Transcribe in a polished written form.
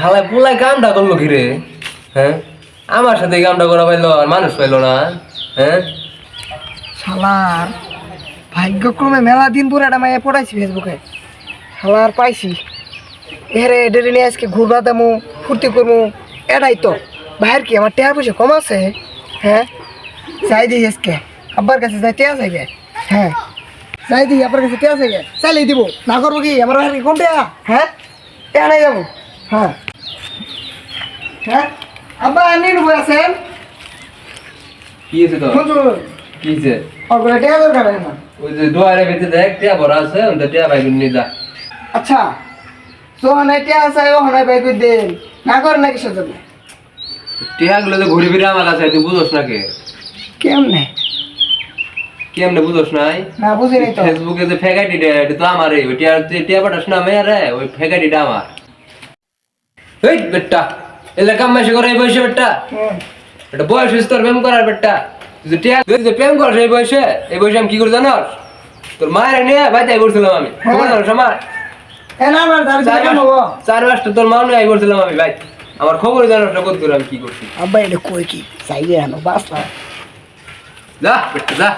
হালাই পোলাই কামটা করলো কি রে? হ্যাঁ, আমার সাথে এই কামটা করা পাইলো আর মানুষ পাইলো না। হ্যাঁ, শালার ভাগ্যক্রমে মেলা দিন পরে একটা মাইয়া পড়াইছি ফেসবুকে। শালার পাইছি এরে এডেরে নিয়ে আজকে ঘুরবা দামু ফুর্তি করবো। এটাই তো ভাইয়ের কি আমার টেয়ার পয়সা কম আছে? হ্যাঁ, যাই দিই আজকে আব্বার কাছে যাই টেয়া চাই গে। হ্যাঁ, যাই দিই আব্বার কাছে টেয়া চাই গে, চাইলেই দিব না করবো কি? আমার ভাইয়ের কি কম টেয়া? হ্যাঁ, টেয়া নাই যাবো। হ্যাঁ হ্যাঁ, আব্বা নিয়ে নেবো আছেন কি হয়েছে তো? কি হয়েছে? ওগুলো টেয়া দরকার হয় না। ওই যে দুয়ারে ভিতরে দেখ টিয়া ভরা আছে, ওটা টিয়া ভাই নিয়ে যা। আচ্ছা তো নাই টেয়া চাই ও নাই ভাই কই দেন না করে না কিসের জন্য? টিয়া গুলো তো ঘুরে ফিরে আমার কাছে, তুই বুঝোস না কে? কেমনে? কেমনে বুঝোস নাই? না বুঝি নাই তো। ফেসবুকে যে ফেক আইডি দেয়, এটা তো আমারই। ওই টিয়া পাঠাস না মেয়ারে, ওই ফেক আইডিটা আমার। এই বেটা, এলাকা মাসে করে এই বয়সে বেটা, হুম। এটা বয়স হয়েছে তোর প্রেম করার বেটা। তুই যে টিয়া তুই যে প্রেম করিস এই বয়সে আমি কি করে জানোস? তোর মায়ের নিয়ে বাইতে করছিলাম আমি। খবর জানোস আমার? না আমার দাবি চার কেন মাস- হবো? 4 মাসটা তোর মা নিয়ে করছিলাম আমি ভাই। আমার খবর জানোস না কত করে আমি কি করছি? আব্বা এটা কই কি চাইয়ে আনো বাস না। যা বেটা যা।